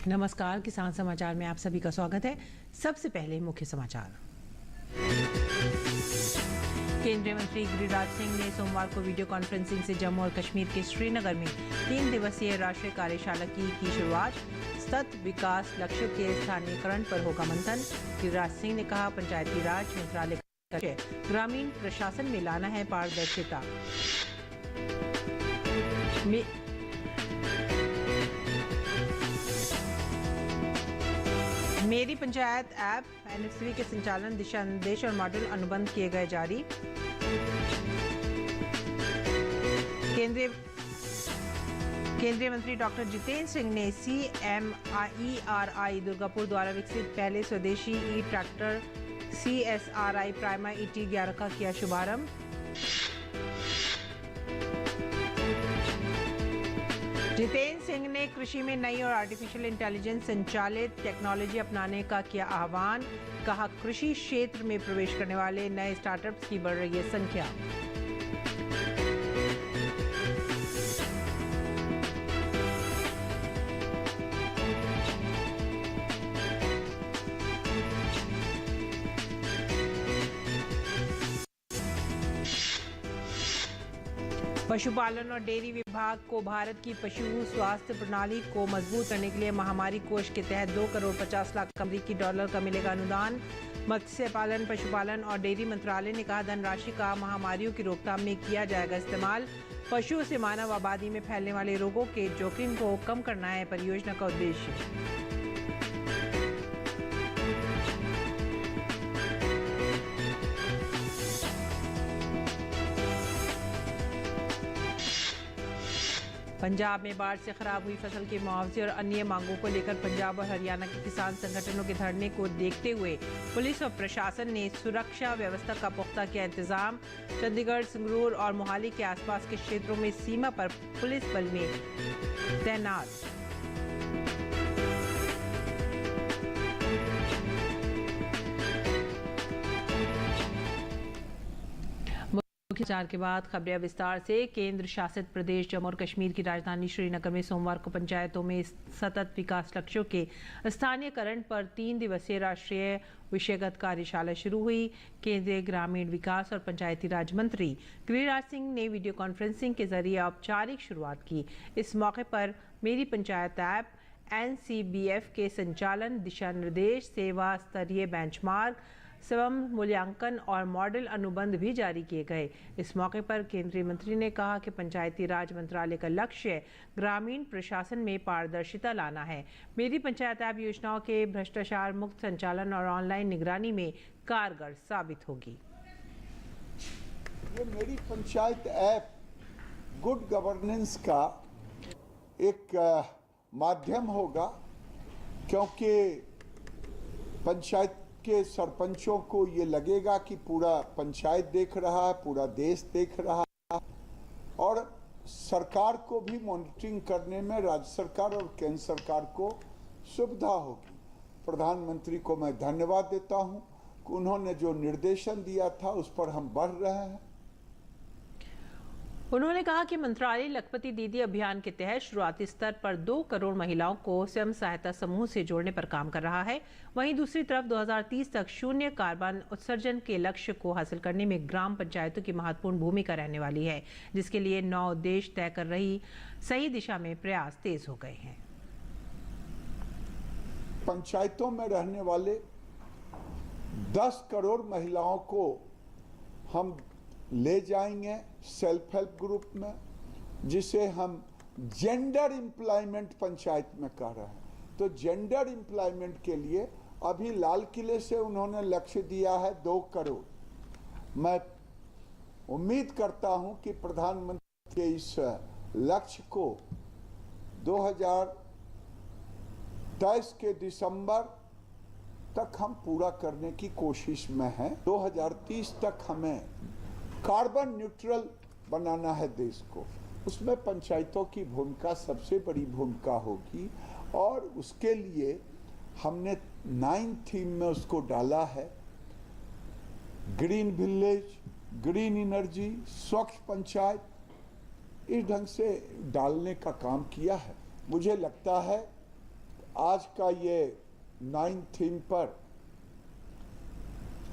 नमस्कार, किसान समाचार में आप सभी का स्वागत है। सबसे पहले मुख्य समाचार। केंद्रीय मंत्री गिरिराज सिंह ने सोमवार को वीडियो कॉन्फ्रेंसिंग से जम्मू और कश्मीर के श्रीनगर में 3 दिवसीय राष्ट्रीय कार्यशाला की शुरुआत। सतत विकास लक्ष्यों के स्थानीयकरण पर होगा मंथन। गिरिराज सिंह ने कहा, पंचायती राज मंत्रालय का लक्ष्य ग्रामीण प्रशासन में लाना है पारदर्शिता। मेरी पंचायत ऐप NFCV के संचालन दिशा निर्देश और मॉडल अनुबंध किए गए जारी। केंद्रीय मंत्री डॉक्टर जितेंद्र सिंह ने CMERI दुर्गापुर द्वारा विकसित पहले स्वदेशी ट्रैक्टर CSRI प्राइमा ET11 का किया शुभारंभ। जितेंद्र सिंह ने कृषि में नई और आर्टिफिशियल इंटेलिजेंस संचालित टेक्नोलॉजी अपनाने का किया आह्वान। कहा, कृषि क्षेत्र में प्रवेश करने वाले नए स्टार्टअप्स की बढ़ रही है संख्या। पशुपालन और डेयरी विभाग को भारत की पशु स्वास्थ्य प्रणाली को मजबूत करने के लिए महामारी कोष के तहत 2 करोड़ 50 लाख अमेरिकी डॉलर का मिलेगा अनुदान। मत्स्य पालन, पशुपालन और डेयरी मंत्रालय ने कहा, धनराशि का महामारियों की रोकथाम में किया जाएगा इस्तेमाल। पशुओं से मानव आबादी में फैलने वाले रोगों के जोखिम को कम करना है परियोजना का उद्देश्य। पंजाब में बाढ़ से खराब हुई फसल के मुआवजे और अन्य मांगों को लेकर पंजाब और हरियाणा के किसान संगठनों के धरने को देखते हुए पुलिस और प्रशासन ने सुरक्षा व्यवस्था का पुख्ता किया इंतजाम। चंडीगढ़, संगरूर और मोहाली के आसपास के क्षेत्रों में सीमा पर पुलिस बल में तैनात। उपचार के बाद खबरें विस्तार से। केंद्र शासित प्रदेश जम्मू और कश्मीर की राजधानी श्रीनगर में सोमवार को पंचायतों में सतत विकास लक्ष्यों के स्थानीयकरण पर 3 दिवसीय राष्ट्रीय विषयगत कार्यशाला शुरू हुई। केंद्रीय ग्रामीण विकास और पंचायती राज मंत्री गिरिराज सिंह ने वीडियो कॉन्फ्रेंसिंग के जरिए औपचारिक शुरुआत की। इस मौके पर मेरी पंचायत ऐप NCBF के संचालन, दिशा निर्देश, सेवा स्तरीय बेंचमार्क, स्वयं मूल्यांकन और मॉडल अनुबंध भी जारी किए गए। इस मौके पर केंद्रीय मंत्री ने कहा कि पंचायती राज मंत्रालय का लक्ष्य ग्रामीण प्रशासन में पारदर्शिता लाना है। मेरी पंचायत ऐप योजनाओं के भ्रष्टाचार मुक्त संचालन और ऑनलाइन निगरानी में कारगर साबित होगी। ये मेरी पंचायत ऐप गुड गवर्नेंस का एक माध्यम होगा, क्योंकि पंचायत के सरपंचों को ये लगेगा कि पूरा पंचायत देख रहा है, पूरा देश देख रहा है, और सरकार को भी मॉनिटरिंग करने में राज्य सरकार और केंद्र सरकार को सुविधा होगी। प्रधानमंत्री को मैं धन्यवाद देता हूं कि उन्होंने जो निर्देशन दिया था उस पर हम बढ़ रहे हैं। उन्होंने कहा कि मंत्रालय लखपति दीदी अभियान के तहत शुरुआती स्तर पर 2 करोड़ महिलाओं को स्वयं सहायता समूह से जोड़ने पर काम कर रहा है। वहीं दूसरी तरफ 2030 तक शून्य कार्बन उत्सर्जन के लक्ष्य को हासिल करने में ग्राम पंचायतों की महत्वपूर्ण भूमिका रहने वाली है, जिसके लिए 9 उद्देश्य तय कर रही सही दिशा में प्रयास तेज हो गए हैं। पंचायतों में रहने वाले 10 करोड़ महिलाओं को हम ले जाएंगे सेल्फ हेल्प ग्रुप में, जिसे हम जेंडर एम्प्लॉयमेंट पंचायत में कह रहे हैं। तो जेंडर एम्प्लॉयमेंट के लिए अभी लाल किले से उन्होंने लक्ष्य दिया है 2 करोड़। मैं उम्मीद करता हूं कि प्रधानमंत्री के इस लक्ष्य को 2023 के दिसंबर तक हम पूरा करने की कोशिश में हैं। 2030 तक हमें कार्बन न्यूट्रल बनाना है देश को। उसमें पंचायतों की भूमिका सबसे बड़ी भूमिका होगी, और उसके लिए हमने 9 थीम में उसको डाला है। ग्रीन विलेज, ग्रीन एनर्जी, स्वच्छ पंचायत, इस ढंग से डालने का काम किया है। मुझे लगता है आज का ये 9 थीम पर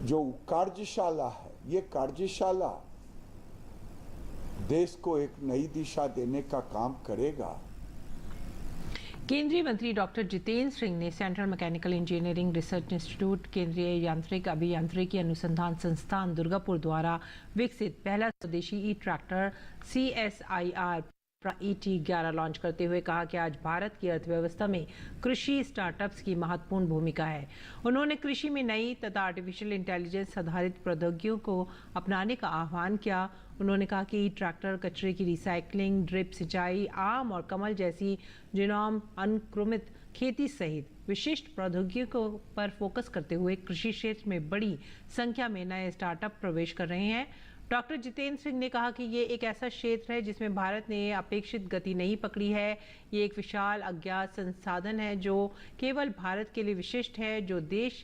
जो कार्यशाला है, ये कार्यशाला देश को एक नई दिशा देने का काम करेगा। केंद्रीय मंत्री डॉक्टर जितेंद्र सिंह ने central mechanical engineering research institute, केंद्रीय यांत्रिक अभियांत्रिकी अनुसंधान संस्थान दुर्गापुर द्वारा विकसित पहला स्वदेशी ई ट्रैक्टर CSIR ET11 लॉन्च करते हुए कहा कि आज भारत की अर्थव्यवस्था में कृषि स्टार्टअप्स की महत्वपूर्ण भूमिका है। उन्होंने कृषि में नई तथा आर्टिफिशियल इंटेलिजेंस आधारित प्रौद्योगिकियों को अपनाने का आह्वान किया। उन्होंने कहा कि ट्रैक्टर कचरे की रिसाइकलिंग, ड्रिप सिंचाई, आम और कमल जैसी जीनोम अनुक्रमित खेती सहित विशिष्ट प्रौद्योगिकियों पर फोकस करते हुए कृषि क्षेत्र में बड़ी संख्या में नए स्टार्टअप प्रवेश कर रहे हैं। डॉक्टर जितेंद्र सिंह ने कहा कि ये एक ऐसा क्षेत्र है जिसमें भारत ने अपेक्षित गति नहीं पकड़ी है। ये एक विशाल अज्ञात संसाधन है जो केवल भारत के लिए विशिष्ट है। जो देश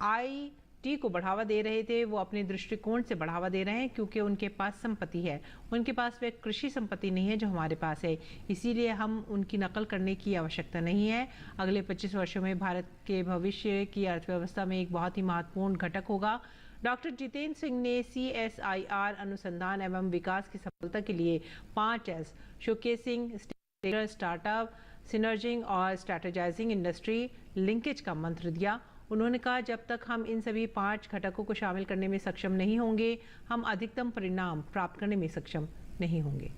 IT को बढ़ावा दे रहे थे वो अपने दृष्टिकोण से बढ़ावा दे रहे हैं क्योंकि उनके पास संपत्ति है। उनके पास वह कृषि संपत्ति नहीं है जो हमारे पास है, इसीलिए हम उनकी नकल करने की आवश्यकता नहीं है। अगले 25 वर्षों में भारत के भविष्य की अर्थव्यवस्था में एक बहुत ही महत्वपूर्ण घटक होगा। डॉक्टर जितेंद्र सिंह ने CSIR अनुसंधान एवं विकास की सफलता के लिए 5S शोकेसिंग, स्टार्टअप, सिनर्जिंग और स्ट्रैटेजाइजिंग इंडस्ट्री लिंकेज का मंत्र दिया। उन्होंने कहा जब तक हम इन सभी 5 घटकों को शामिल करने में सक्षम नहीं होंगे, हम अधिकतम परिणाम प्राप्त करने में सक्षम नहीं होंगे।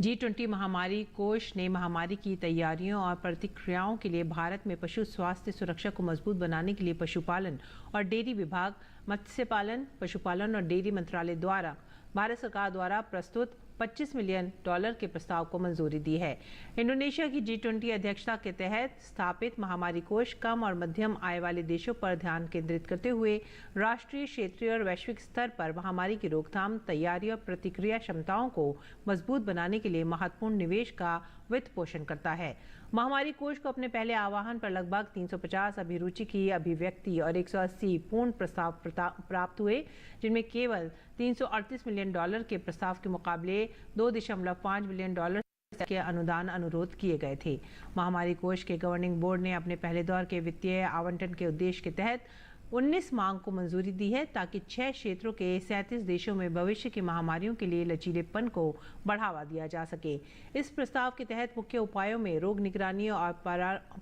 G20 महामारी कोष ने महामारी की तैयारियों और प्रतिक्रियाओं के लिए भारत में पशु स्वास्थ्य सुरक्षा को मजबूत बनाने के लिए पशुपालन और डेयरी विभाग, मत्स्य पालन, पशुपालन और डेयरी मंत्रालय द्वारा भारत सरकार द्वारा प्रस्तुत $25 मिलियन के प्रस्ताव को मंजूरी दी है। इंडोनेशिया की G20 अध्यक्षता के तहत स्थापित महामारी कोष कम और मध्यम आय वाले देशों पर ध्यान केंद्रित करते हुए राष्ट्रीय, क्षेत्रीय और वैश्विक स्तर पर महामारी की रोकथाम, तैयारी और प्रतिक्रिया क्षमताओं को मजबूत बनाने के लिए महत्वपूर्ण निवेश का वित्त पोषण करता है। महामारी कोष को अपने पहले आह्वान पर लगभग 350 अभिरुचि की अभिव्यक्ति और 180 पूर्ण प्रस्ताव प्राप्त हुए, जिनमें केवल $338 मिलियन के प्रस्ताव के मुकाबले $2.5 बिलियन के अनुदान अनुरोध किए गए थे। महामारी कोष के गवर्निंग बोर्ड ने अपने पहले दौर के वित्तीय आवंटन के उद्देश्य के तहत 19 मांग को मंजूरी दी है ताकि 6 क्षेत्रों के 37 देशों में भविष्य की महामारियों के लिए लचीलेपन को बढ़ावा दिया जा सके। इस प्रस्ताव के तहत मुख्य उपायों में रोग निगरानी और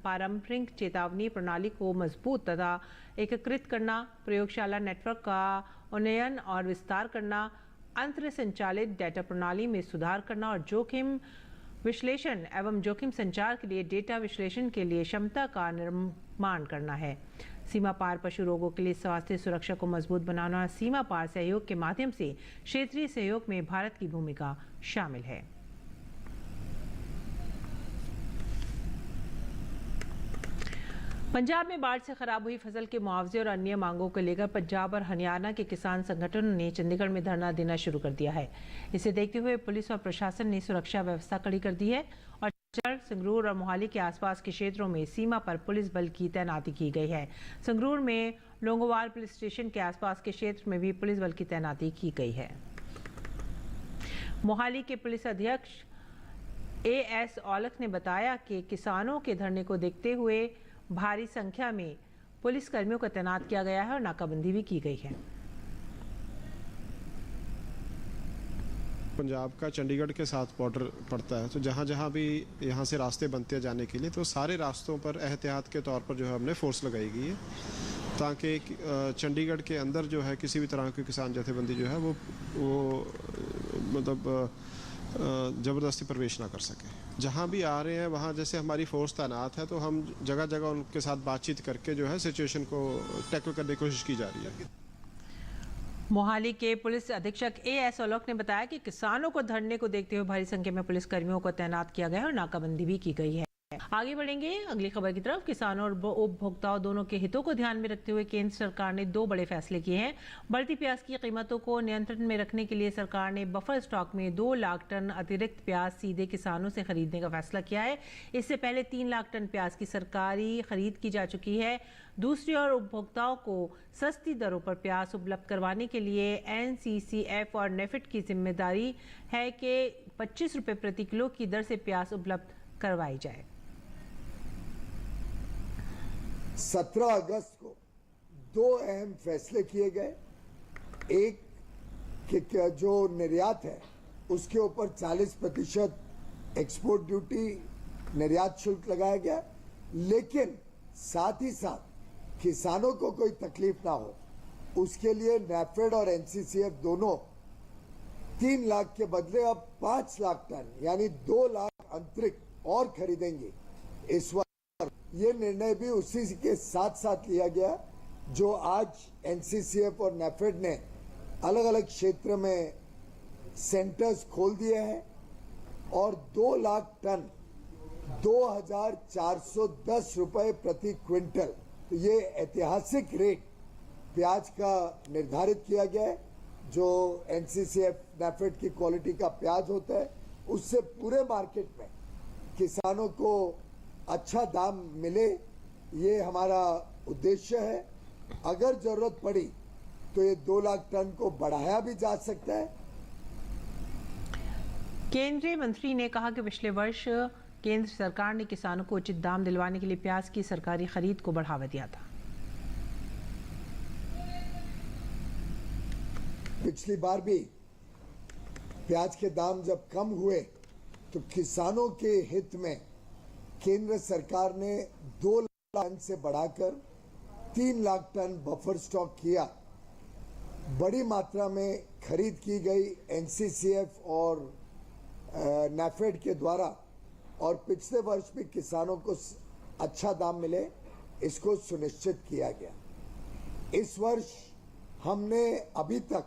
पारंपरिक चेतावनी प्रणाली को मजबूत तथा एकीकृत करना, प्रयोगशाला नेटवर्क का उन्नयन और विस्तार करना, अंतर संचालित डेटा प्रणाली में सुधार करना और जोखिम विश्लेषण एवं जोखिम संचार के लिए डेटा विश्लेषण के लिए क्षमता का निर्माण करना है। सीमा पार पशु रोगों के लिए स्वास्थ्य सुरक्षा को मजबूत बनाना और सीमा पार सहयोग के माध्यम से क्षेत्रीय सहयोग में भारत की भूमिका शामिल है। पंजाब में बाढ़ से खराब हुई फसल के मुआवजे और अन्य मांगों को लेकर पंजाब और हरियाणा के किसान संगठनों ने चंडीगढ़ में धरना देना शुरू कर दिया है। इसे देखते हुए पुलिस और प्रशासन ने सुरक्षा व्यवस्था कड़ी कर दी है और संगरूर और मोहाली के आसपास के क्षेत्रों में सीमा पर पुलिस बल की तैनाती की गई है। संगरूर में लोंगोवाल पुलिस स्टेशन के आसपास के क्षेत्र में भी पुलिस बल की तैनाती की गई है। मोहाली के पुलिस अधीक्षक AS औलख ने बताया कि किसानों के धरने को देखते हुए भारी संख्या में पुलिस कर्मियों को तैनात किया गया है और नाकाबंदी भी की गई है। पंजाब का चंडीगढ़ के साथ बॉर्डर पड़ता है, तो जहाँ जहाँ भी यहाँ से रास्ते बनते हैं जाने के लिए, तो सारे रास्तों पर एहतियात के तौर पर जो है हमने फोर्स लगाई गई है ताकि चंडीगढ़ के अंदर जो है किसी भी तरह की किसान जथेबंदी जो है वो मतलब ज़बरदस्ती प्रवेश ना कर सके। जहाँ भी आ रहे हैं वहाँ जैसे हमारी फोर्स तैनात है, तो हम जगह जगह उनके साथ बातचीत करके जो है सिचुएशन को टैकल करने की कोशिश की जा रही है। मोहाली के पुलिस अधीक्षक AS औलख ने बताया कि किसानों को धरने को देखते हुए भारी संख्या में पुलिस कर्मियों को तैनात किया गया है और नाकाबंदी भी की गई है। आगे बढ़ेंगे अगली खबर की तरफ। किसानों और उपभोक्ताओं दोनों के हितों को ध्यान में रखते हुए केंद्र सरकार ने 2 बड़े फैसले किए हैं। बढ़ती प्याज की कीमतों को नियंत्रण में रखने के लिए सरकार ने बफर स्टॉक में 2 लाख टन अतिरिक्त प्याज सीधे किसानों से खरीदने का फैसला किया है। इससे पहले 3 लाख टन प्याज की सरकारी खरीद की जा चुकी है। दूसरी ओर उपभोक्ताओं को सस्ती दरों पर प्याज उपलब्ध करवाने के लिए NCCF और नेफेड की जिम्मेदारी है कि 25 रुपये प्रति किलो की दर से प्याज उपलब्ध करवाई जाए। 17 अगस्त को 2 अहम फैसले किए गए। एक कि जो निर्यात है उसके ऊपर 40% एक्सपोर्ट ड्यूटी निर्यात शुल्क लगाया गया, लेकिन साथ ही साथ किसानों को कोई तकलीफ ना हो उसके लिए नैफेड और एनसीसीएफ दोनों 3 लाख के बदले अब 5 लाख टन यानी 2 लाख अतिरिक्त और खरीदेंगे इस बार। ये निर्णय भी उसी के साथ साथ लिया गया जो आज एनसीसीएफ और नैफेड ने अलग अलग क्षेत्र में सेंटर्स खोल दिए हैं और 2 लाख टन 2,410 रुपए प्रति क्विंटल, तो ये ऐतिहासिक रेट प्याज का निर्धारित किया गया है। जो एनसीसीएफ नैफेड की क्वालिटी का प्याज होता है उससे पूरे मार्केट में किसानों को अच्छा दाम मिले, ये हमारा उद्देश्य है। अगर जरूरत पड़ी तो ये 2 लाख टन को बढ़ाया भी जा सकता है। केंद्रीय मंत्री ने कहा कि पिछले वर्ष केंद्र सरकार ने किसानों को उचित दाम दिलवाने के लिए प्याज की सरकारी खरीद को बढ़ावा दिया था। पिछली बार भी प्याज के दाम जब कम हुए तो किसानों के हित में केंद्र सरकार ने 2 लाख टन से बढ़ाकर 3 लाख टन बफर स्टॉक किया। बड़ी मात्रा में खरीद की गई एनसीसीएफ और नैफेड के द्वारा और पिछले वर्ष भी किसानों को अच्छा दाम मिले इसको सुनिश्चित किया गया। इस वर्ष हमने अभी तक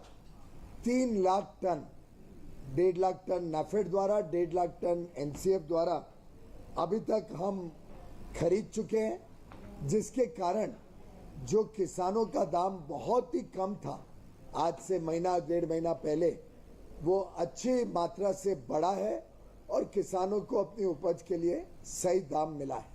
3 लाख टन, 1.5 लाख टन नैफेड द्वारा, 1.5 लाख टन एनसीएफ द्वारा अभी तक हम खरीद चुके हैं, जिसके कारण जो किसानों का दाम बहुत ही कम था आज से महीना 1.5 महीना पहले, वो अच्छी मात्रा से बढ़ा है और किसानों को अपनी उपज के लिए सही दाम मिला है।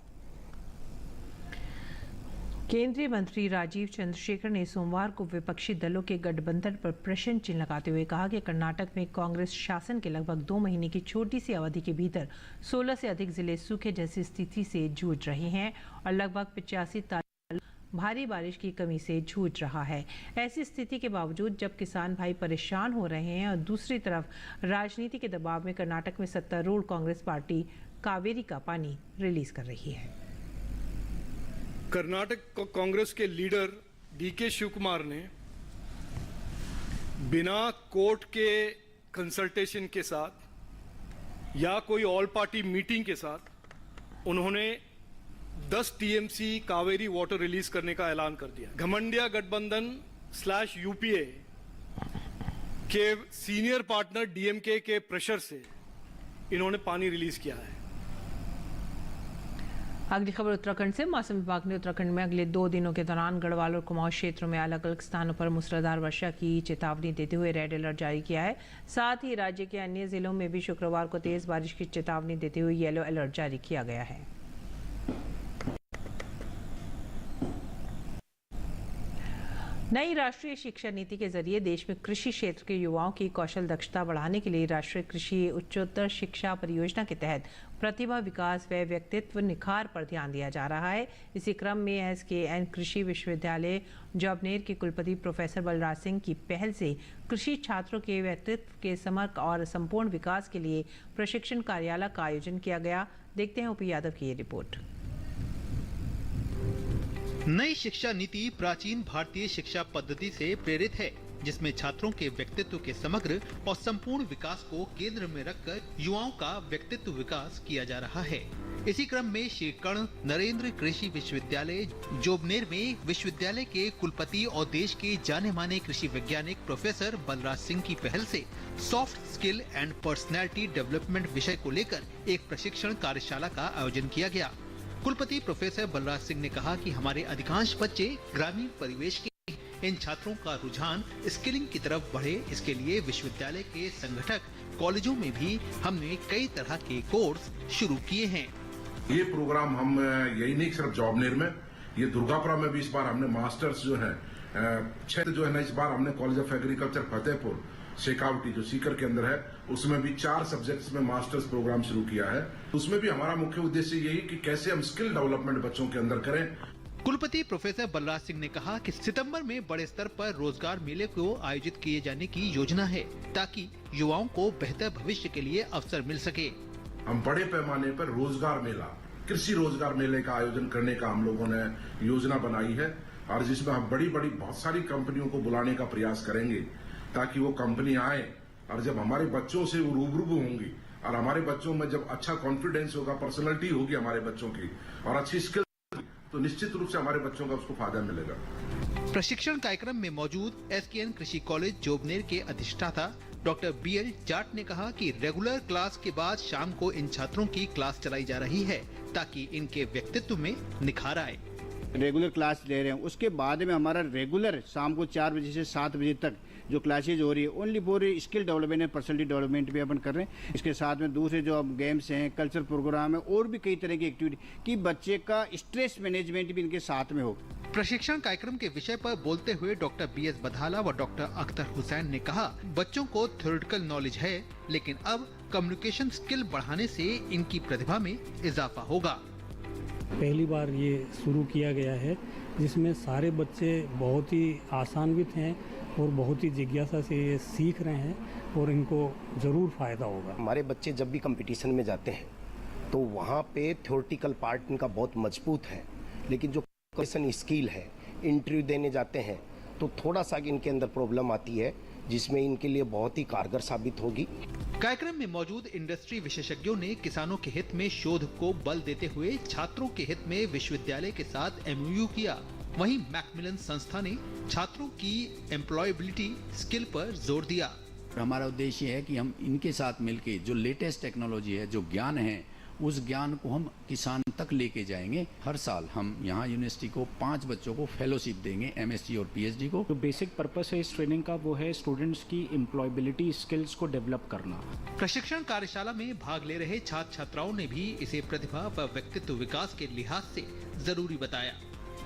केंद्रीय मंत्री राजीव चंद्रशेखर ने सोमवार को विपक्षी दलों के गठबंधन पर प्रश्न चिन्ह लगाते हुए कहा कि कर्नाटक में कांग्रेस शासन के लगभग 2 महीने की छोटी सी अवधि के भीतर 16 से अधिक जिले सूखे जैसी स्थिति से जूझ रहे हैं और लगभग 85 तालुक भारी बारिश की कमी से जूझ रहा है। ऐसी स्थिति के बावजूद जब किसान भाई परेशान हो रहे हैं और दूसरी तरफ राजनीति के दबाव में कर्नाटक में सत्तारूढ़ कांग्रेस पार्टी कावेरी का पानी रिलीज कर रही है। कर्नाटक कांग्रेस के लीडर डीके शिवकुमार ने बिना कोर्ट के कंसल्टेशन के साथ या कोई ऑल पार्टी मीटिंग के साथ उन्होंने 10 टीएमसी कावेरी वाटर रिलीज करने का ऐलान कर दिया। घमंडिया गठबंधन / यूपीए के सीनियर पार्टनर डीएमके के प्रेशर से इन्होंने पानी रिलीज किया है। अगली खबर उत्तराखंड से। मौसम विभाग ने उत्तराखंड में अगले 2 दिनों के दौरान गढ़वाल और कुमाऊं क्षेत्रों में अलग अलग स्थानों पर मूसलाधार वर्षा की चेतावनी देते हुए रेड अलर्ट जारी किया है। साथ ही राज्य के अन्य जिलों में भी शुक्रवार को तेज बारिश की चेतावनी देते हुए येलो अलर्ट जारी किया गया है। नई राष्ट्रीय शिक्षा नीति के जरिए देश में कृषि क्षेत्र के युवाओं की कौशल दक्षता बढ़ाने के लिए राष्ट्रीय कृषि उच्चतर शिक्षा परियोजना के तहत प्रतिभा विकास व व्यक्तित्व निखार पर ध्यान दिया जा रहा है। इसी क्रम में एसकेएन कृषि विश्वविद्यालय जोबनेर के कुलपति प्रोफेसर बलराज सिंह की पहल से कृषि छात्रों के व्यक्तित्व के समग्र और संपूर्ण विकास के लिए प्रशिक्षण कार्यालय का आयोजन किया गया। देखते हैं ओपी यादव की ये रिपोर्ट। नई शिक्षा नीति प्राचीन भारतीय शिक्षा पद्धति से प्रेरित है, जिसमें छात्रों के व्यक्तित्व के समग्र और संपूर्ण विकास को केंद्र में रखकर युवाओं का व्यक्तित्व विकास किया जा रहा है। इसी क्रम में श्री कर्ण नरेंद्र कृषि विश्वविद्यालय जोबनेर में विश्वविद्यालय के कुलपति और देश के जाने माने कृषि वैज्ञानिक प्रोफेसर बलराज सिंह की पहल से soft skill and personality development विषय को लेकर एक प्रशिक्षण कार्यशाला का आयोजन किया गया। कुलपति प्रोफेसर बलराज सिंह ने कहा कि हमारे अधिकांश बच्चे ग्रामीण परिवेश के, इन छात्रों का रुझान स्किलिंग की तरफ बढ़े, इसके लिए विश्वविद्यालय के संगठक कॉलेजों में भी हमने कई तरह के कोर्स शुरू किए हैं। ये प्रोग्राम हम यही नहीं सिर्फ जोबनेर में, ये दुर्गापुरा में भी इस बार हमने मास्टर्स जो है 6 जो है ना, इस बार हमने college of agriculture Fatehpur Shekhawati जो सीकर के अंदर है, उसमें भी 4 सब्जेक्ट्स में मास्टर्स प्रोग्राम शुरू किया है। उसमें भी हमारा मुख्य उद्देश्य यही कि कैसे हम स्किल डेवलपमेंट बच्चों के अंदर करें। कुलपति प्रोफेसर बलराज सिंह ने कहा कि सितंबर में बड़े स्तर पर रोजगार मेले को आयोजित किए जाने की योजना है ताकि युवाओं को बेहतर भविष्य के लिए अवसर मिल सके। हम बड़े पैमाने पर रोजगार मेला, कृषि रोजगार मेले का आयोजन करने का हम लोगों ने योजना बनाई है और जिसमें हम बड़ी बड़ी बहुत सारी कंपनियों को बुलाने का प्रयास करेंगे ताकि वो कंपनी आए और जब हमारे बच्चों से वो रूबरू होंगी और हमारे बच्चों में जब अच्छा कॉन्फिडेंस होगा, पर्सनैलिटी होगी हमारे बच्चों की और अच्छी स्किल, तो निश्चित रूप से हमारे बच्चों का उसको फायदा मिलेगा। प्रशिक्षण कार्यक्रम में मौजूद एसकेएन कृषि कॉलेज जोबनेर के अधिष्ठाता डॉक्टर बीएल जाट ने कहा कि रेगुलर क्लास के बाद शाम को इन छात्रों की क्लास चलाई जा रही है ताकि इनके व्यक्तित्व में निखार आए। रेगुलर क्लास ले रहे हैं, उसके बाद में हमारा रेगुलर शाम को 4 बजे से 7 बजे तक जो क्लासेज हो रही है only for skill development and personality development भी अपन कर रहे हैं। इसके साथ में दूसरे जो अब गेम्स हैं, कल्चर प्रोग्राम है और भी कई तरह की एक्टिविटी कि बच्चे का स्ट्रेस मैनेजमेंट भी इनके साथ में हो। प्रशिक्षण कार्यक्रम के विषय पर बोलते हुए डॉक्टर बीएस बधाला व डॉक्टर अख्तर हुसैन ने कहा, बच्चों को थ्योरेटिकल नॉलेज है लेकिन अब कम्युनिकेशन स्किल बढ़ाने से इनकी प्रतिभा में इजाफा होगा। पहली बार ये शुरू किया गया है जिसमें सारे बच्चे बहुत ही आसान्वित हैं और बहुत ही जिज्ञासा से ये सीख रहे हैं और इनको ज़रूर फ़ायदा होगा। हमारे बच्चे जब भी कंपटीशन में जाते हैं तो वहाँ पे थ्योरेटिकल पार्ट इनका बहुत मजबूत है, लेकिन जो कम्युनिकेशन स्किल है, इंटरव्यू देने जाते हैं तो थोड़ा सा इनके अंदर प्रॉब्लम आती है जिसमें इनके लिए बहुत ही कारगर साबित होगी। कार्यक्रम में मौजूद इंडस्ट्री विशेषज्ञों ने किसानों के हित में शोध को बल देते हुए छात्रों के हित में विश्वविद्यालय के साथ एमओयू किया। वहीं मैकमिलन संस्था ने छात्रों की एम्प्लॉयबिलिटी स्किल पर जोर दिया। हमारा उद्देश्य है कि हम इनके साथ मिलकर जो लेटेस्ट टेक्नोलॉजी है, जो ज्ञान है, उस ज्ञान को हम किसान तक लेके जाएंगे। हर साल हम यहाँ यूनिवर्सिटी को 5 बच्चों को फेलोशिप देंगे, एमएससी और पीएचडी को। जो बेसिक पर्पस है इस ट्रेनिंग का वो है स्टूडेंट्स की एम्प्लॉयबिलिटी स्किल्स को डेवलप करना। प्रशिक्षण कार्यशाला में भाग ले रहे छात्र छात्राओं ने भी इसे प्रतिभा व व्यक्तित्व विकास के लिहाज से जरूरी बताया।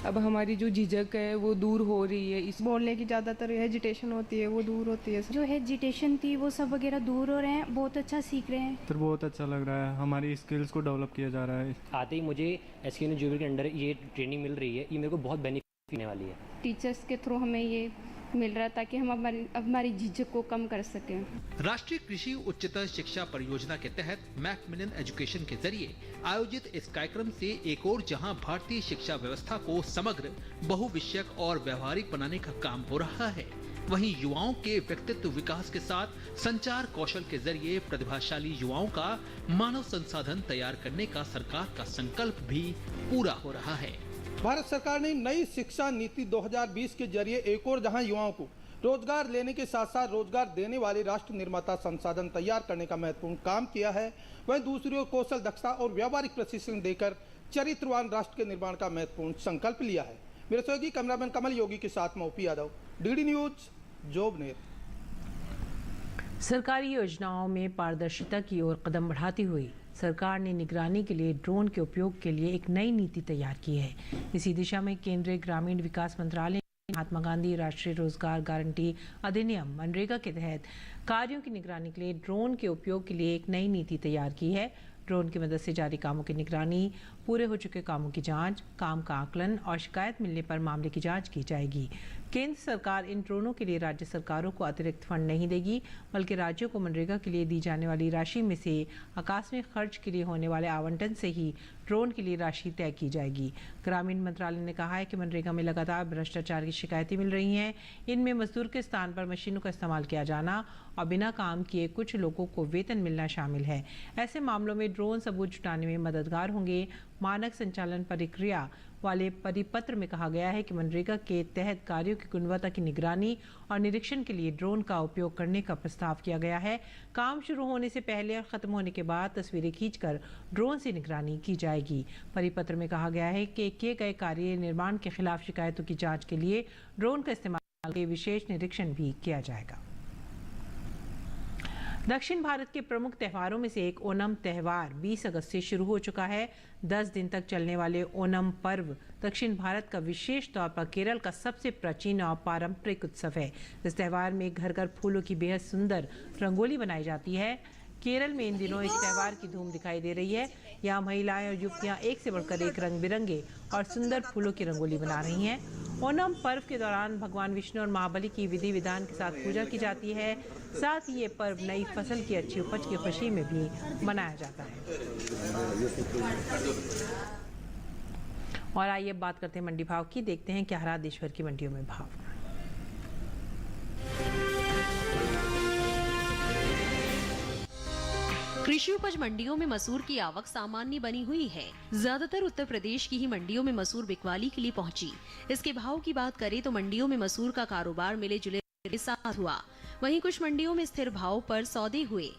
अब हमारी जो झिझक है वो दूर हो रही है, इस बोलने की ज़्यादातर हेजिटेशन होती है वो दूर होती है। जो हेजिटेशन थी वो सब वगैरह दूर हो रहे हैं, बहुत अच्छा सीख रहे हैं। तो बहुत अच्छा लग रहा है, हमारी स्किल्स को डेवलप किया जा रहा है। आते ही मुझे एसकेएन जोबनेर के अंडर ये ट्रेनिंग मिल रही है, ये मेरे को बहुत बेनिफिट देने वाली है। टीचर्स के थ्रू हमें ये मिल रहा है ताकि हम हमारी झिझक को कम कर सकें। राष्ट्रीय कृषि उच्चतर शिक्षा परियोजना के तहत मैकमिलन एजुकेशन के जरिए आयोजित इस कार्यक्रम से एक और जहां भारतीय शिक्षा व्यवस्था को समग्र, बहुविषयक और व्यवहारिक बनाने का काम हो रहा है, वहीं युवाओं के व्यक्तित्व विकास के साथ संचार कौशल के जरिए प्रतिभाशाली युवाओं का मानव संसाधन तैयार करने का सरकार का संकल्प भी पूरा हो रहा है। भारत सरकार ने नई शिक्षा नीति 2020 के जरिए एक और जहां युवाओं को रोजगार लेने के साथ साथ रोजगार देने वाले राष्ट्र निर्माता संसाधन तैयार करने का महत्वपूर्ण काम किया है, वहीं दूसरी ओर कौशल दक्षता और व्यावहारिक प्रशिक्षण देकर चरित्रवान राष्ट्र के निर्माण का महत्वपूर्ण संकल्प लिया है। मेरे सहयोगी कैमरामैन कमल योगी के साथ मैं OP Yadav, DD news, Jobner. सरकारी योजनाओं में पारदर्शिता की ओर कदम बढ़ाती हुई सरकार ने निगरानी के लिए ड्रोन के उपयोग के लिए एक नई नीति तैयार की है। इसी दिशा में केंद्रीय ग्रामीण विकास मंत्रालय ने महात्मा गांधी राष्ट्रीय रोजगार गारंटी अधिनियम मनरेगा के तहत कार्यों की निगरानी के लिए ड्रोन के उपयोग के लिए एक नई नीति तैयार की है। ड्रोन की मदद से जारी कामों की निगरानी, पूरे हो चुके कामों की जांच, काम का आकलन और शिकायत मिलने पर मामले की जांच की जाएगी। केंद्र सरकार इन ड्रोनों के लिए राज्य सरकारों को अतिरिक्त फंड नहीं देगी, बल्कि राज्यों को मनरेगा के लिए दी जाने वाली राशि में से आकस्मिक खर्च के लिए होने वाले आवंटन से ही ड्रोन के लिए राशि तय की जाएगी। ग्रामीण मंत्रालय ने कहा है कि मनरेगा में लगातार भ्रष्टाचार की शिकायतें मिल रही हैं। इनमें मजदूर के स्थान पर मशीनों का इस्तेमाल किया जाना और बिना काम किए कुछ लोगों को वेतन मिलना शामिल है। ऐसे मामलों में ड्रोन सबूत जुटाने में मददगार होंगे। मानक संचालन प्रक्रिया वाले परिपत्र में कहा गया है कि मनरेगा के तहत कार्यों की गुणवत्ता की निगरानी और निरीक्षण के लिए ड्रोन का उपयोग करने का प्रस्ताव किया गया है। काम शुरू होने से पहले और खत्म होने के बाद तस्वीरें खींचकर ड्रोन से निगरानी की जाएगी। परिपत्र में कहा गया है कि किए गए कार्य निर्माण के खिलाफ शिकायतों की जांच के लिए ड्रोन का इस्तेमाल के विशेष निरीक्षण भी किया जाएगा। दक्षिण भारत के प्रमुख त्योहारों में से एक ओणम त्यौहार 20 अगस्त से शुरू हो चुका है। 10 दिन तक चलने वाले ओणम पर्व दक्षिण भारत का विशेष तौर पर केरल का सबसे प्राचीन और पारंपरिक उत्सव है। इस त्यौहार में घर घर फूलों की बेहद सुंदर रंगोली बनाई जाती है। केरल में इन दिनों एक त्योहार की धूम दिखाई दे रही है। यहाँ महिलाएं और युवतियां एक से बढ़कर एक रंग बिरंगे और सुंदर फूलों की रंगोली बना रही हैं। ओणम पर्व के दौरान भगवान विष्णु और महाबली की विधि विधान के साथ पूजा की जाती है। साथ ही ये पर्व नई फसल की अच्छी उपज की खुशी में भी मनाया जाता है। और आइए बात करते हैं मंडी भाव की। देखते हैं क्या रहा देश भर की मंडियों में भाव। कृषि उपज मंडियों में मसूर की आवक सामान्य बनी हुई है। ज्यादातर उत्तर प्रदेश की ही मंडियों में मसूर बिकवाली के लिए पहुंची। इसके भाव की बात करें तो मंडियों में मसूर का कारोबार मिले जुले के साथ हुआ। वहीं कुछ मंडियों में स्थिर भाव पर सौदे हुए।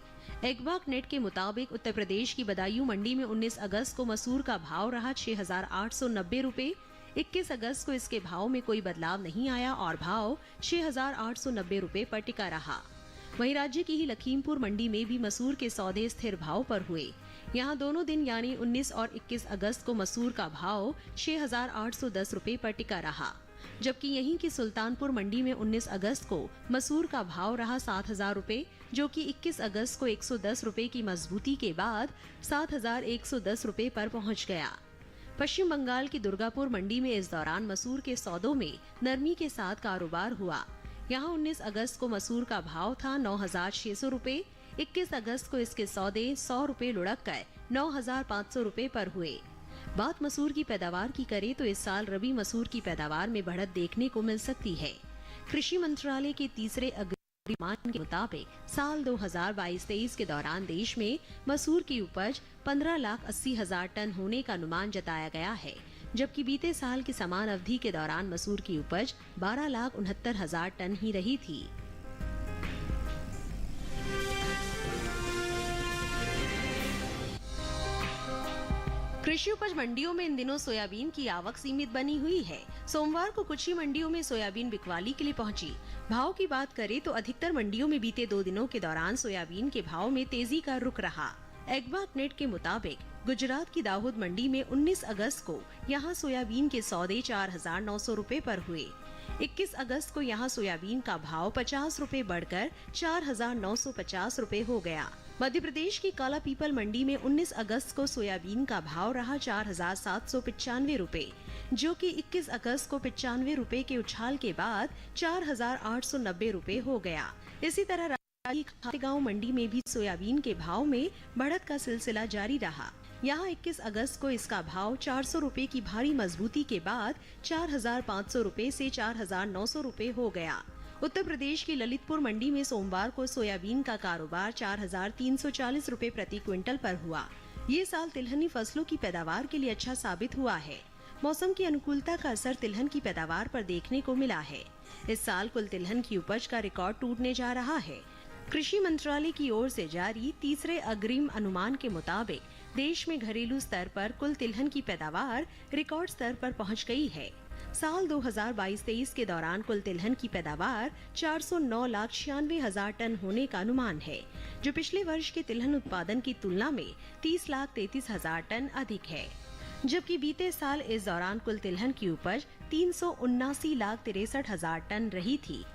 एग्बाक नेट के मुताबिक उत्तर प्रदेश की बदायूं मंडी में 19 अगस्त को मसूर का भाव रहा 6,890 रुपए। 21 अगस्त को इसके भाव में कोई बदलाव नहीं आया और भाव 6,890 रुपए पर टिका रहा। वहीं राज्य की ही लखीमपुर मंडी में भी मसूर के सौदे स्थिर भाव पर हुए। यहां दोनों दिन यानी 19 और 21 अगस्त को मसूर का भाव 6,810 रुपए पर टिका रहा, जबकि यहीं की सुल्तानपुर मंडी में 19 अगस्त को मसूर का भाव रहा 7,000 रुपए, जो कि 21 अगस्त को 110 रुपए की मजबूती के बाद 7,110 रुपए पर पहुंच गया। पश्चिम बंगाल की दुर्गापुर मंडी में इस दौरान मसूर के सौदों में नरमी के साथ कारोबार हुआ। यहाँ 19 अगस्त को मसूर का भाव था 9,600 रुपए। 21 अगस्त को इसके सौदे 100 रुपए लुढ़क कर 9,500 रुपए पर हुए। बात मसूर की पैदावार की करें तो इस साल रबी मसूर की पैदावार में बढ़त देखने को मिल सकती है। कृषि मंत्रालय के तीसरे अनुमान के मुताबिक साल 2022-23 के दौरान देश में मसूर की उपज 15,80,000 टन होने का अनुमान जताया गया है, जबकि बीते साल की समान अवधि के दौरान मसूर की उपज 12,69,000 टन ही रही थी। कृषि उपज मंडियों में इन दिनों सोयाबीन की आवक सीमित बनी हुई है। सोमवार को कुछ ही मंडियों में सोयाबीन बिकवाली के लिए पहुंची। भाव की बात करें तो अधिकतर मंडियों में बीते 2 दिनों के दौरान सोयाबीन के भाव में तेजी का रुख रहा। एग्बाक नेट के मुताबिक गुजरात की दाहोद मंडी में 19 अगस्त को यहां सोयाबीन के सौदे 4,900 रुपए पर हुए। 21 अगस्त को यहां सोयाबीन का भाव 50 रुपए बढ़कर 4,950 रुपए हो गया। मध्य प्रदेश की काला पीपल मंडी में 19 अगस्त को सोयाबीन का भाव रहा 4,795 रुपए, जो कि 21 अगस्त को 95 रुपए के उछाल के बाद 4,890 रुपए हो गया। इसी तरह खातेगांव मंडी में भी सोयाबीन के भाव में बढ़त का सिलसिला जारी रहा। यहाँ 21 अगस्त को इसका भाव 400 रुपए की भारी मजबूती के बाद 4,500 रुपए से 4,900 रुपए हो गया। उत्तर प्रदेश की ललितपुर मंडी में सोमवार को सोयाबीन का कारोबार 4,340 रुपए प्रति क्विंटल पर हुआ। ये साल तिलहनी फसलों की पैदावार के लिए अच्छा साबित हुआ है। मौसम की अनुकूलता का असर तिलहन की पैदावार पर देखने को मिला है। इस साल कुल तिलहन की उपज का रिकॉर्ड टूटने जा रहा है। कृषि मंत्रालय की ओर से जारी तीसरे अग्रिम अनुमान के मुताबिक देश में घरेलू स्तर पर कुल तिलहन की पैदावार रिकॉर्ड स्तर पर पहुंच गई है। साल 2022-23 के दौरान कुल तिलहन की पैदावार 409,96,000 टन होने का अनुमान है, जो पिछले वर्ष के तिलहन उत्पादन की तुलना में 30,33,000 टन अधिक है। जबकि बीते साल इस दौरान कुल तिलहन की उपज 379,63,000 टन रही थी।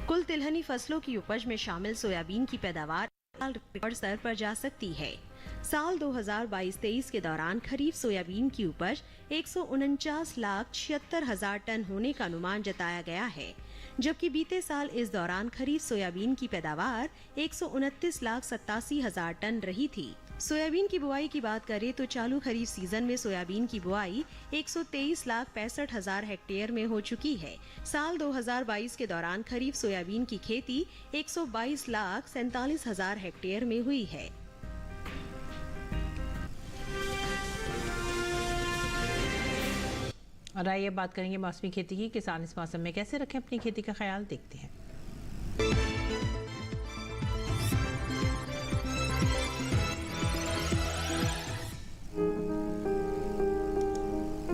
कुल तिलहनी फसलों की उपज में शामिल सोयाबीन की पैदावार रिकॉर्ड स्तर पर जा सकती है। साल 2022-23 के दौरान खरीफ सोयाबीन की उपज 149,76,000 टन होने का अनुमान जताया गया है, जबकि बीते साल इस दौरान खरीफ सोयाबीन की पैदावार 129,87,000 टन रही थी। सोयाबीन की बुआई की बात करें तो चालू खरीफ सीजन में सोयाबीन की बुआई 123,65,000 हेक्टेयर में हो चुकी है। साल 2022 के दौरान खरीफ सोयाबीन की खेती 122,47,000 हेक्टेयर में हुई है। और आइए बात करेंगे मौसमी खेती की। किसान इस मौसम में कैसे रखें अपनी खेती का ख्याल, देखते हैं।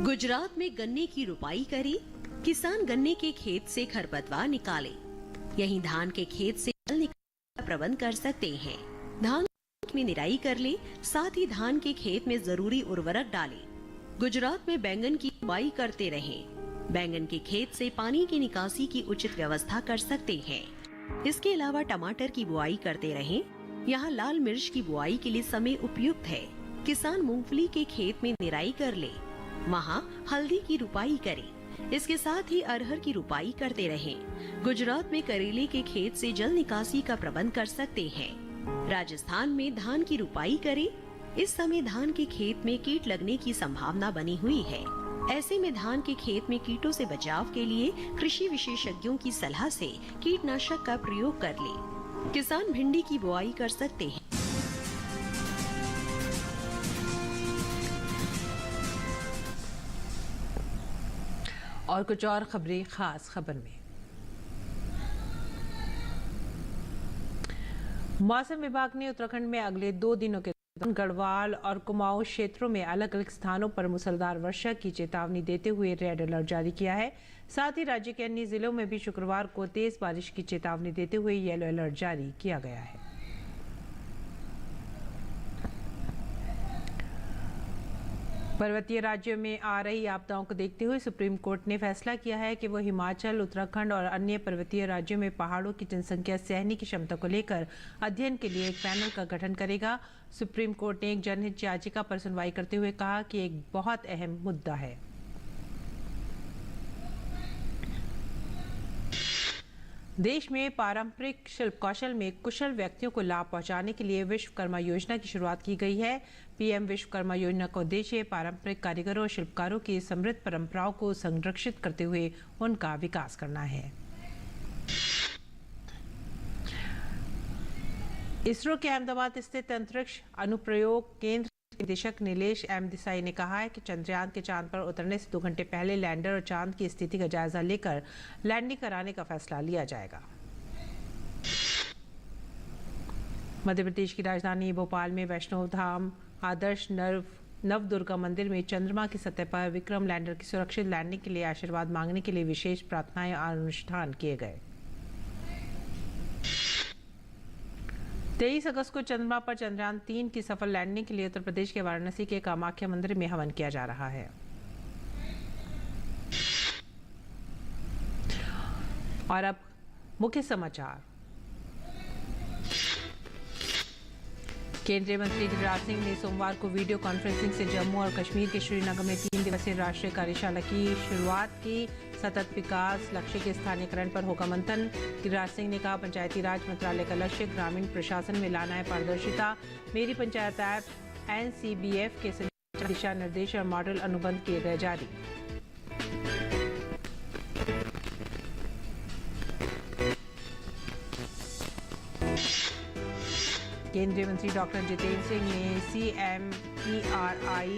गुजरात में गन्ने की रुपाई करी, किसान गन्ने के खेत से खरपतवार निकाले। यहीं धान के खेत से जल निकालने का प्रबंध कर सकते हैं। धान में निराई कर ले, साथ ही धान के खेत में जरूरी उर्वरक डालें। गुजरात में बैंगन की बुआई करते रहें। बैंगन के खेत से पानी की निकासी की उचित व्यवस्था कर सकते हैं। इसके अलावा टमाटर की बुआई करते रहें। यहाँ लाल मिर्च की बुआई के लिए समय उपयुक्त है। किसान मूंगफली के खेत में निराई कर ले, वहाँ हल्दी की रुपाई करे, इसके साथ ही अरहर की रुपाई करते रहें। गुजरात में करेले के खेत से जल निकासी का प्रबंध कर सकते हैं। राजस्थान में धान की रुपाई करें। इस समय धान के खेत में कीट लगने की संभावना बनी हुई है। ऐसे में धान के खेत में कीटों से बचाव के लिए कृषि विशेषज्ञों की सलाह से कीटनाशक का प्रयोग कर ले। किसान भिंडी की बुआई कर सकते हैं। और कुछ और खबरें खास खबर में। मौसम विभाग ने उत्तराखंड में अगले 2 दिनों के दौरान गढ़वाल और कुमाऊं क्षेत्रों में अलग अलग स्थानों पर मूसलाधार वर्षा की चेतावनी देते हुए रेड अलर्ट जारी किया है। साथ ही राज्य के अन्य जिलों में भी शुक्रवार को तेज बारिश की चेतावनी देते हुए येलो अलर्ट जारी किया गया है। पर्वतीय राज्यों में आ रही आपदाओं को देखते हुए सुप्रीम कोर्ट ने फैसला किया है कि वो हिमाचल, उत्तराखंड और अन्य पर्वतीय राज्यों में पहाड़ों की जनसंख्या सहने की क्षमता को लेकर अध्ययन के लिए एक पैनल का गठन करेगा। सुप्रीम कोर्ट ने एक जनहित याचिका पर सुनवाई करते हुए कहा कि एक बहुत अहम मुद्दा है। देश में पारंपरिक शिल्प कौशल में कुशल व्यक्तियों को लाभ पहुंचाने के लिए विश्वकर्मा योजना की शुरुआत की गई है। पीएम विश्वकर्मा योजना का उद्देश्य पारंपरिक कारीगरों और शिल्पकारों की समृद्ध परंपराओं को संरक्षित करते हुए उनका विकास करना है। इसरो के अहमदाबाद स्थित अंतरिक्ष अनुप्रयोग केंद्र के निदेशक नीलेश एम देसाई ने कहा है कि चंद्रयान के चांद पर उतरने से 2 घंटे पहले लैंडर और चांद की स्थिति का जायजा लेकर लैंडिंग कराने का फैसला लिया जाएगा। मध्य प्रदेश की राजधानी भोपाल में वैष्णो धाम आदर्श नवदुर्गा मंदिर में चंद्रमा की सतह पर विक्रम लैंडर की सुरक्षित लैंडिंग के लिए आशीर्वाद मांगने के लिए विशेष प्रार्थनाएं और अनुष्ठान किए गए। 23 अगस्त को चंद्रमा पर चंद्रयान 3 की सफल लैंडिंग के लिए उत्तर प्रदेश के वाराणसी के कामाख्या मंदिर में हवन किया जा रहा है। और अब मुख्य समाचार। केंद्रीय मंत्री गिरिराज सिंह ने सोमवार को वीडियो कॉन्फ्रेंसिंग से जम्मू और कश्मीर के श्रीनगर में 3 दिवसीय राष्ट्रीय कार्यशाला की शुरुआत की। सतत विकास लक्ष्य के स्थानीयकरण पर होगा मंथन। गिरिराज सिंह ने कहा, पंचायती राज मंत्रालय का लक्ष्य ग्रामीण प्रशासन में लाना है पारदर्शिता। मेरी पंचायत ऐप NCBF के दिशा निर्देश और मॉडल अनुबंध किए गए जारी। केंद्रीय मंत्री डॉक्टर जितेंद्र सिंह ने CMERI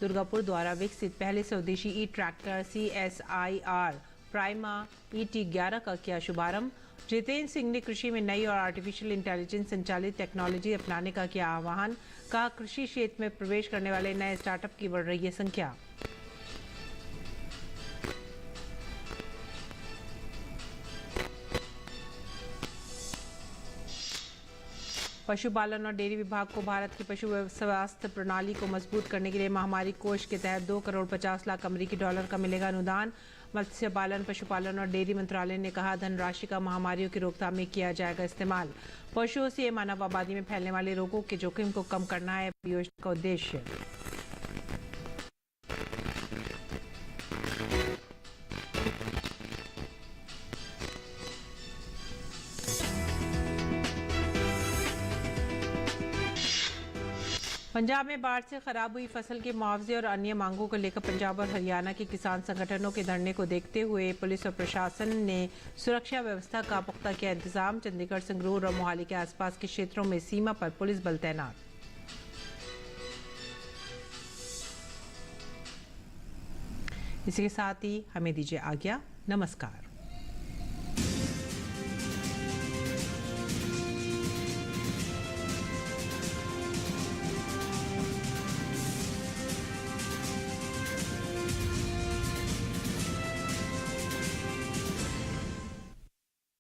दुर्गापुर द्वारा विकसित पहले स्वदेशी ई ट्रैक्टर CSIR प्राइमा ET11 का किया शुभारंभ। जितेंद्र सिंह ने कृषि में नई और आर्टिफिशियल इंटेलिजेंस संचालित टेक्नोलॉजी अपनाने का किया आह्वान। कहा, कृषि क्षेत्र में प्रवेश करने वाले नए स्टार्टअप की बढ़ रही है संख्या। पशुपालन और डेयरी विभाग को भारत की पशु स्वास्थ्य प्रणाली को मजबूत करने के लिए महामारी कोष के तहत 2 करोड़ 50 लाख अमेरिकी डॉलर का मिलेगा अनुदान। मत्स्य पालन, पशुपालन और डेयरी मंत्रालय ने कहा, धनराशि का महामारियों की रोकथाम में किया जाएगा इस्तेमाल। पशुओं से मानव आबादी में फैलने वाले रोगों के जोखिम को कम करना है योजना का उद्देश्य। पंजाब में बाढ़ से खराब हुई फसल के मुआवजे और अन्य मांगों को लेकर पंजाब और हरियाणा के किसान संगठनों के धरने को देखते हुए पुलिस और प्रशासन ने सुरक्षा व्यवस्था का पुख्ता किया इंतजाम। चंडीगढ़, संगरूर और मोहाली के आसपास के क्षेत्रों में सीमा पर पुलिस बल तैनात। इसी के साथ ही हमें दीजिए आज्ञा। नमस्कार।